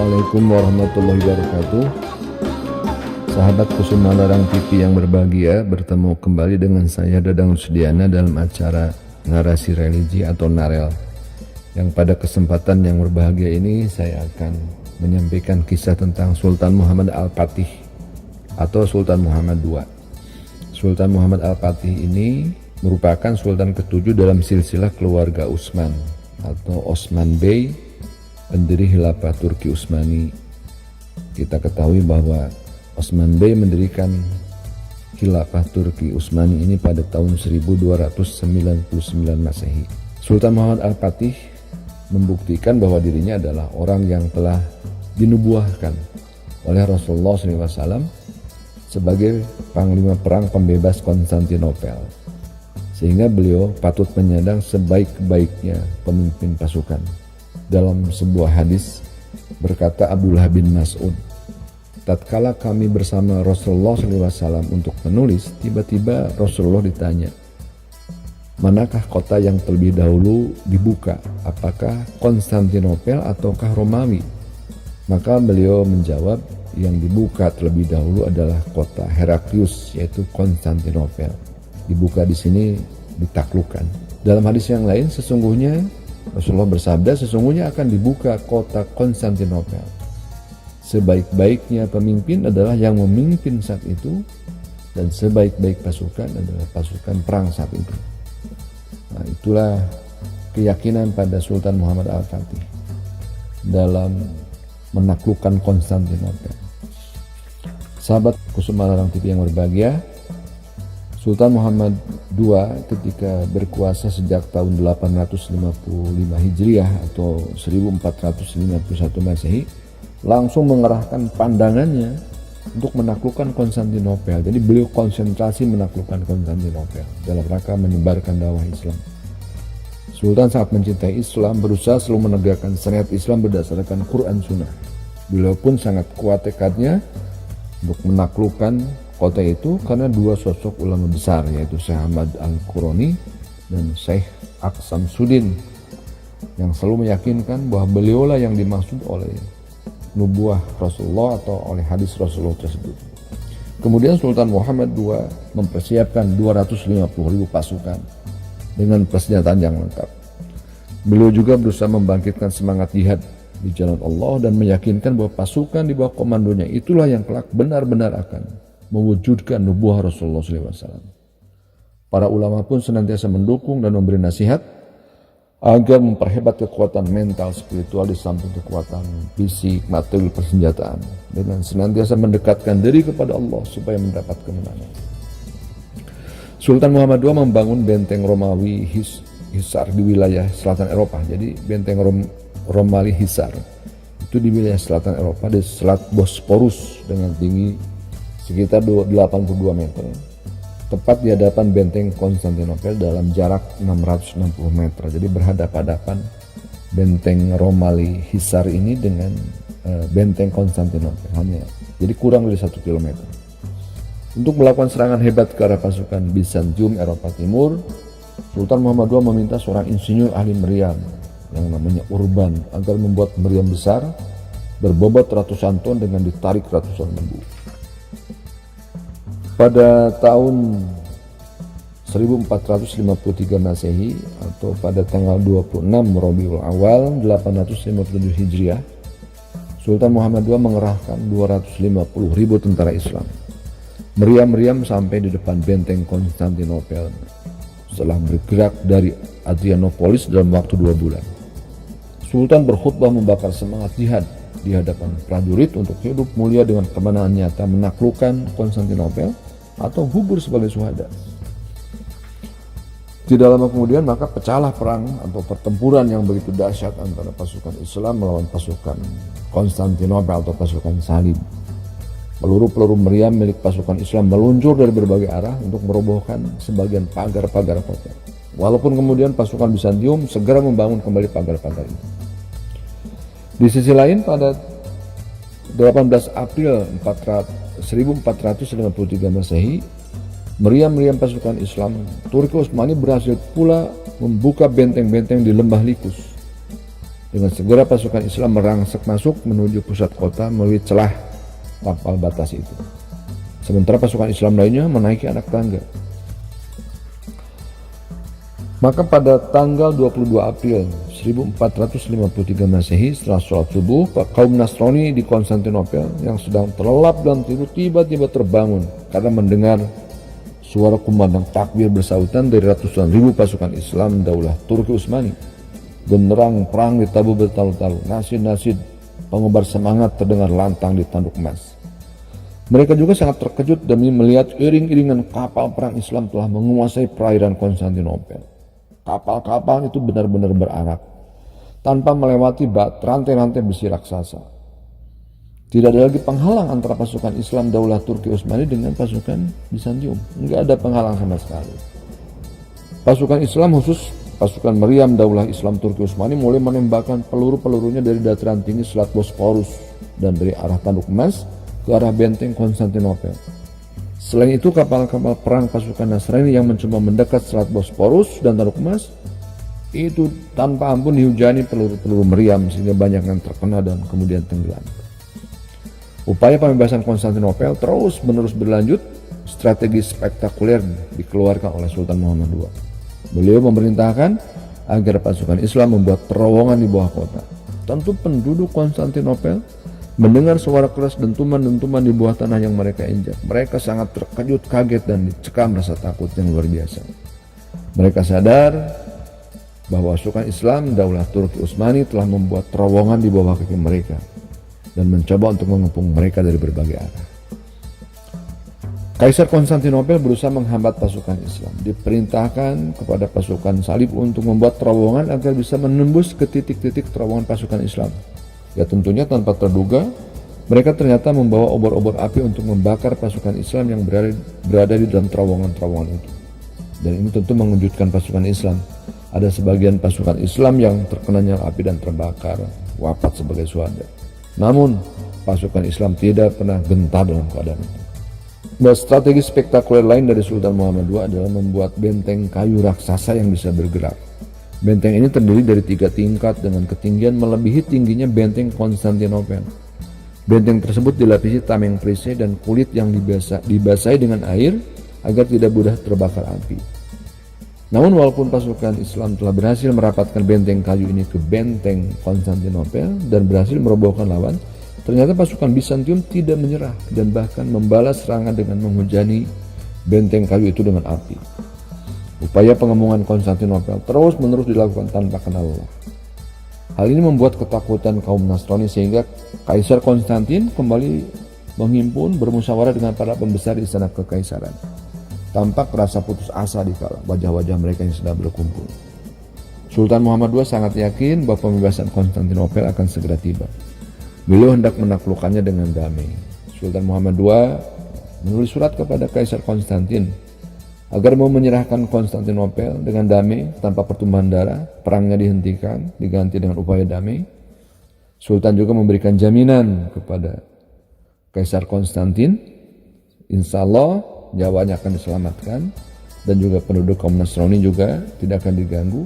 Assalamualaikum warahmatullahi wabarakatuh. Sahabat Kusuma Larang TV yang berbahagia, bertemu kembali dengan saya Dadang Rusdiana dalam acara Narasi Religi atau Narel. Yang pada kesempatan yang berbahagia ini saya akan menyampaikan kisah tentang Sultan Muhammad Al-Fatih atau Sultan Muhammad II. Sultan Muhammad Al-Fatih ini merupakan Sultan ke-7 dalam silsilah keluarga Utsman atau Osman Bey, pendiri Khilafah Turki Utsmani. Kita ketahui bahwa Osman Bey mendirikan Khilafah Turki Utsmani ini pada tahun 1299 Masehi. Sultan Muhammad Al-Fatih membuktikan bahwa dirinya adalah orang yang telah dinubuahkan oleh Rasulullah SAW sebagai panglima perang pembebas Konstantinopel, sehingga beliau patut menyandang sebaik-baiknya pemimpin pasukan. Dalam sebuah hadis berkata Abdullah bin Mas'ud, tatkala kami bersama Rasulullah SAW untuk menulis, tiba-tiba Rasulullah ditanya, manakah kota yang terlebih dahulu dibuka, apakah Konstantinopel ataukah Romawi? Maka beliau menjawab, yang dibuka terlebih dahulu adalah kota Heraklius, yaitu Konstantinopel. Dibuka di sini ditaklukkan. Dalam hadis yang lain, sesungguhnya Rasulullah bersabda, sesungguhnya akan dibuka kota Konstantinopel. Sebaik-baiknya pemimpin adalah yang memimpin saat itu, dan sebaik-baik pasukan adalah pasukan perang saat itu. Nah, itulah keyakinan pada Sultan Muhammad Al-Fatih dalam menaklukkan Konstantinopel. Sahabat Kusuma Larang TV yang berbahagia, Sultan Muhammad II ketika berkuasa sejak tahun 855 Hijriah atau 1451 Masehi langsung mengerahkan pandangannya untuk menaklukkan Konstantinopel. Jadi beliau konsentrasi menaklukkan Konstantinopel dalam rangka menyebarkan dakwah Islam. Sultan sangat mencintai Islam, berusaha selalu menegakkan syariat Islam berdasarkan Quran Sunnah. Beliau pun sangat kuat tekadnya untuk menaklukkan kota itu karena dua sosok ulama besar, yaitu Syekh Ahmad Al-Qurani dan Syekh Aqsamsuddin, yang selalu meyakinkan bahwa beliaulah yang dimaksud oleh nubuah Rasulullah atau oleh hadis Rasulullah tersebut. Kemudian Sultan Muhammad II mempersiapkan 250.000 pasukan dengan persenjataan yang lengkap. Beliau juga berusaha membangkitkan semangat jihad di jalan Allah dan meyakinkan bahwa pasukan di bawah komandonya itulah yang kelak benar-benar akan mewujudkan nubuah Rasulullah SAW. Para ulama pun senantiasa mendukung dan memberi nasihat agar memperhebat kekuatan mental spiritual di samping kekuatan fisik, materi, persenjataan, dengan senantiasa mendekatkan diri kepada Allah supaya mendapat kemenangan. Sultan Muhammad II membangun benteng Romawi Hisar di wilayah selatan Eropa. Jadi benteng Romawi Hisar itu di wilayah selatan Eropa di Selat Bosporus dengan tinggi sekitar 82 meter, tepat di hadapan benteng Konstantinopel dalam jarak 660 meter. Jadi berhadapan-hadapan benteng Romawi Hisar ini dengan benteng Konstantinopel, hanya jadi kurang dari 1 kilometer. Untuk melakukan serangan hebat ke arah pasukan Bizantium Eropa Timur, Sultan Muhammad II meminta seorang insinyur ahli meriam yang namanya Urban agar membuat meriam besar berbobot ratusan ton dengan ditarik ratusan lembu. Pada tahun 1453 Masehi atau pada tanggal 26 Rabiul Awal 857 Hijriah, Sultan Muhammad II mengerahkan 250.000 tentara Islam. Meriam-meriam sampai di depan benteng Konstantinopel setelah bergerak dari Adrianopolis dalam waktu 2 bulan. Sultan berkhutbah membakar semangat jihad di hadapan prajurit untuk hidup mulia dengan kemenangan nyata menaklukkan Konstantinopel atau gugur sebagai syuhada. Tidak lama kemudian maka pecahlah perang atau pertempuran yang begitu dahsyat antara pasukan Islam melawan pasukan Konstantinopel atau pasukan Salib. Peluru-peluru meriam milik pasukan Islam meluncur dari berbagai arah untuk merobohkan sebagian pagar-pagar kota. Walaupun kemudian pasukan Bizantium segera membangun kembali pagar-pagar itu. Di sisi lain pada 18 April 1453 Masehi, meriam-meriam pasukan Islam Turki Utsmani berhasil pula membuka benteng-benteng di lembah Likus. Dengan segera pasukan Islam merangsek masuk menuju pusat kota melalui celah tapal batas itu. Sementara pasukan Islam lainnya menaiki anak tangga. Maka pada tanggal 22 April 1453 Masehi, setelah sholat subuh, kaum Nasrani di Konstantinopel yang sedang terlelap dan tidur tiba-tiba terbangun karena mendengar suara kumandang takbir bersautan dari ratusan ribu pasukan Islam Daulah Turki Utsmani. Genderang perang ditabuh bertalu-talu, nasid-nasid pengobar semangat terdengar lantang di tanduk emas. Mereka juga sangat terkejut demi melihat iring-iringan kapal perang Islam telah menguasai perairan Konstantinopel. Kapal-kapal itu benar-benar berarak, tanpa melewati rantai-rantai besi raksasa. Tidak ada lagi penghalang antara pasukan Islam Daulah Turki Utsmani dengan pasukan Bizantium. Enggak ada penghalang sama sekali. Pasukan Islam, khusus pasukan meriam Daulah Islam Turki Utsmani, mulai menembakkan peluru-pelurunya dari dataran tinggi Selat Bosporus dan dari arah Tanduk Emas ke arah benteng Konstantinopel. Selain itu, kapal-kapal perang pasukan Nasrani yang mencoba mendekat Selat Bosporus dan Tanduk Emas itu tanpa ampun dihujani peluru-peluru meriam sehingga banyak yang terkena dan kemudian tenggelam. Upaya pembebasan Konstantinopel terus-menerus berlanjut. Strategi spektakuler dikeluarkan oleh Sultan Muhammad II. Beliau memerintahkan agar pasukan Islam membuat terowongan di bawah kota. Tentu penduduk Konstantinopel mendengar suara keras dentuman-dentuman di bawah tanah yang mereka injak. Mereka sangat terkejut, kaget, dan dicekam rasa takut yang luar biasa. Mereka sadar bahwa pasukan Islam Daulah Turki Utsmani telah membuat terowongan di bawah kaki mereka dan mencoba untuk mengepung mereka dari berbagai arah. Kaisar Konstantinopel berusaha menghambat pasukan Islam. Diperintahkan kepada pasukan salib untuk membuat terowongan agar bisa menembus ke titik-titik terowongan pasukan Islam. Ya tentunya tanpa terduga, mereka ternyata membawa obor-obor api untuk membakar pasukan Islam yang berada di dalam terowongan-terowongan itu. Dan ini tentu mengejutkan pasukan Islam. Ada sebagian pasukan Islam yang terkena nyala api dan terbakar, wafat sebagai syuhada. Namun, pasukan Islam tidak pernah gentar dalam keadaan itu. Dan strategi spektakuler lain dari Sultan Muhammad II adalah membuat benteng kayu raksasa yang bisa bergerak. Benteng ini terdiri dari 3 tingkat dengan ketinggian melebihi tingginya benteng Konstantinopel. Benteng tersebut dilapisi tameng perisai dan kulit yang dibasahi dengan air agar tidak mudah terbakar api. Namun walaupun pasukan Islam telah berhasil merapatkan benteng kayu ini ke benteng Konstantinopel dan berhasil merobohkan lawan, ternyata pasukan Bizantium tidak menyerah dan bahkan membalas serangan dengan menghujani benteng kayu itu dengan api. Upaya pengepungan Konstantinopel terus-menerus dilakukan tanpa kenal lelah. Hal ini membuat ketakutan kaum Nasrani sehingga Kaisar Konstantin kembali menghimpun bermusyawarah dengan para pembesar di istana kekaisaran. Tampak rasa putus asa di kala wajah-wajah mereka yang sedang berkumpul. Sultan Muhammad II sangat yakin bahwa pembebasan Konstantinopel akan segera tiba. Beliau hendak menaklukkannya dengan damai. Sultan Muhammad II menulis surat kepada Kaisar Konstantin agar mau menyerahkan Konstantinopel dengan damai tanpa pertumpahan darah, perangnya dihentikan, diganti dengan upaya damai. Sultan juga memberikan jaminan kepada Kaisar Konstantin, insya Allah nyawanya akan diselamatkan dan juga penduduk kaum Nasrani juga tidak akan diganggu.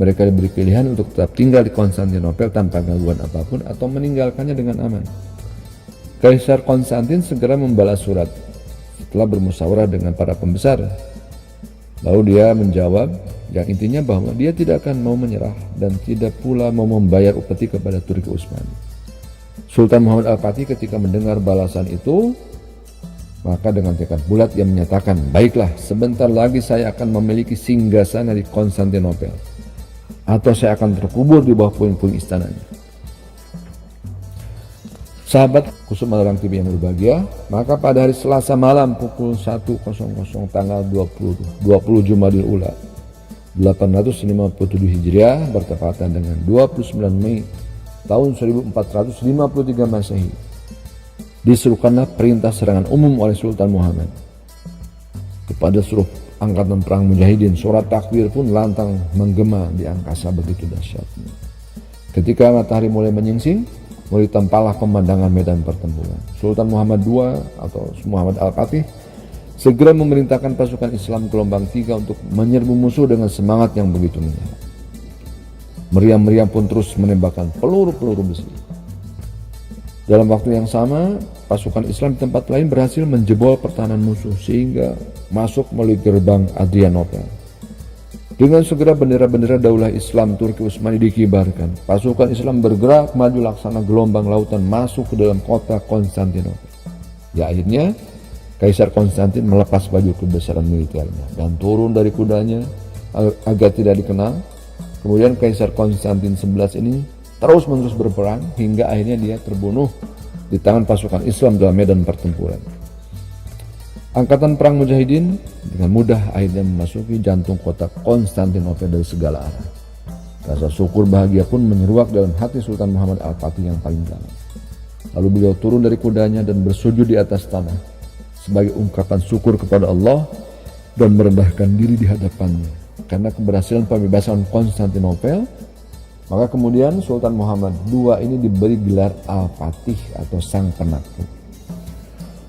Mereka diberi pilihan untuk tetap tinggal di Konstantinopel tanpa gangguan apapun atau meninggalkannya dengan aman. Kaisar Konstantin segera membalas surat setelah bermusyawarah dengan para pembesar. Lalu dia menjawab yang intinya bahwa dia tidak akan mau menyerah dan tidak pula mau membayar upeti kepada Turki Utsmani. Sultan Muhammad Al-Fatih ketika mendengar balasan itu, maka dengan tekad bulat ia menyatakan, baiklah, sebentar lagi saya akan memiliki singgasana di Konstantinopel, atau saya akan terkubur di bawah puing-puing istananya. Sahabat Kusuma Larang TV yang berbahagia, maka pada hari Selasa malam pukul 1.00 tanggal 20 Jumadil Ula 857 Hijriah bertepatan dengan 29 Mei tahun 1453 Masehi, disuruhkanlah perintah serangan umum oleh Sultan Muhammad kepada seluruh angkatan perang mujahidin. Surat takbir pun lantang menggema di angkasa begitu dahsyatnya. Ketika matahari mulai menyingsing, mulai tempalah pemandangan medan pertempuran. Sultan Muhammad II atau Muhammad Al-Fatih segera memerintahkan pasukan Islam gelombang 3 untuk menyerbu musuh dengan semangat yang begitu menyala. Meriam-meriam pun terus menembakkan peluru-peluru besi. Dalam waktu yang sama, pasukan Islam di tempat lain berhasil menjebol pertahanan musuh sehingga masuk melalui gerbang Adrianople. Dengan segera bendera-bendera daulah Islam Turki Utsmani dikibarkan. Pasukan Islam bergerak maju laksana gelombang lautan masuk ke dalam kota Konstantinopel. Ya, akhirnya Kaisar Konstantin melepas baju kebesaran militernya dan turun dari kudanya agar tidak dikenal. Kemudian Kaisar Konstantin 11 ini terus-menerus berperang hingga akhirnya dia terbunuh di tangan pasukan Islam dalam medan pertempuran. Angkatan perang Mujahidin dengan mudah akhirnya memasuki jantung kota Konstantinopel dari segala arah. Rasa syukur bahagia pun menyeruak dalam hati Sultan Muhammad Al-Fatih yang paling dalam. Lalu beliau turun dari kudanya dan bersujud di atas tanah sebagai ungkapan syukur kepada Allah dan merendahkan diri di hadapannya. Karena keberhasilan pembebasan Konstantinopel, maka kemudian Sultan Muhammad II ini diberi gelar Al-Fatih atau Sang Penakluk.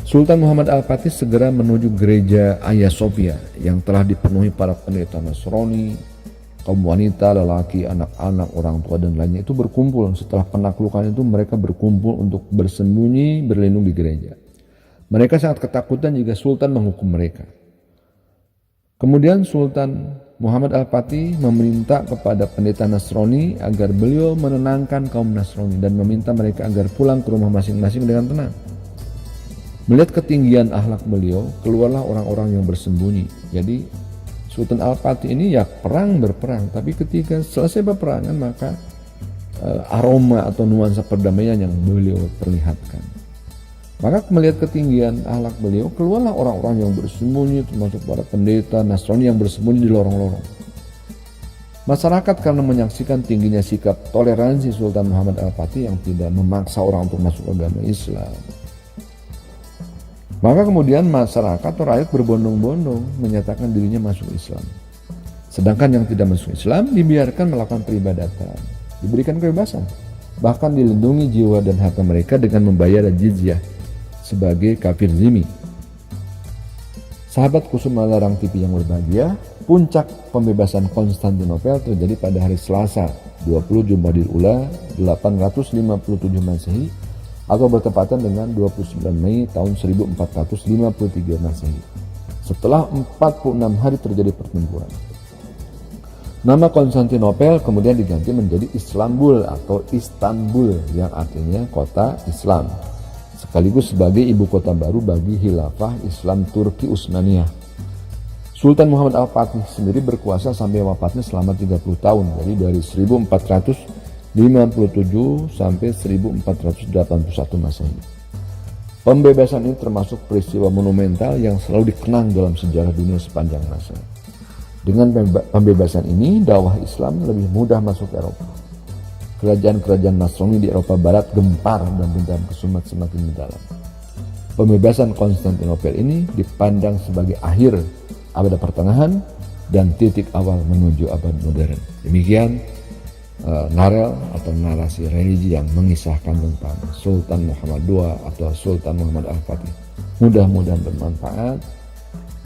Sultan Muhammad Al-Fatih segera menuju gereja Hagia Sophia yang telah dipenuhi para pendeta Nasrani, kaum wanita, lelaki, anak-anak, orang tua dan lainnya itu berkumpul. Setelah penaklukan itu mereka berkumpul untuk bersembunyi berlindung di gereja. Mereka sangat ketakutan jika Sultan menghukum mereka. Kemudian Sultan Muhammad Al-Fatih meminta kepada pendeta Nasrani agar beliau menenangkan kaum Nasrani dan meminta mereka agar pulang ke rumah masing-masing dengan tenang. Melihat ketinggian akhlak beliau, keluarlah orang-orang yang bersembunyi. Jadi Sultan Al-Fatih ini ya berperang, tapi ketika selesai peperangan maka aroma atau nuansa perdamaian yang beliau perlihatkan. Maka melihat ketinggian akhlak beliau, keluarlah orang-orang yang bersembunyi, termasuk para pendeta Nasrani yang bersembunyi di lorong-lorong. Masyarakat karena menyaksikan tingginya sikap toleransi Sultan Muhammad Al-Fatih yang tidak memaksa orang untuk masuk agama Islam, maka kemudian masyarakat atau rakyat berbondong-bondong menyatakan dirinya masuk Islam. Sedangkan yang tidak masuk Islam dibiarkan melakukan peribadatan, diberikan kebebasan, bahkan dilindungi jiwa dan harta mereka dengan membayar jizyah sebagai kafir zimmi. Sahabat Kusuma Larang TV yang berbahagia, puncak pembebasan Konstantinopel terjadi pada hari Selasa 20 Jumadil Ula 857 Masehi atau bertepatan dengan 29 Mei tahun 1453 Masehi. Setelah 46 hari terjadi pertempuran. Nama Konstantinopel kemudian diganti menjadi Islambul atau Istanbul yang artinya kota Islam, sekaligus sebagai ibu kota baru bagi Khilafah Islam Turki Utsmaniyah. Sultan Muhammad Al-Fatih sendiri berkuasa sampai wafatnya selama 30 tahun, jadi dari 1457 sampai 1481 Masehi. Pembebasan ini termasuk peristiwa monumental yang selalu dikenang dalam sejarah dunia sepanjang masa. Dengan pembebasan ini, dakwah Islam lebih mudah masuk ke Eropa. Kerajaan-kerajaan Nasrani di Eropa Barat gempar dan dendam kesumat semakin mendalam. Pembebasan Konstantinopel ini dipandang sebagai akhir abad pertengahan dan titik awal menuju abad modern. Demikian narel atau narasi religi yang mengisahkan tentang Sultan Muhammad II atau Sultan Muhammad Al-Fatih. Mudah-mudahan bermanfaat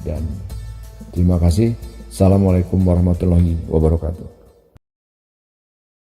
dan terima kasih. Assalamualaikum warahmatullahi wabarakatuh.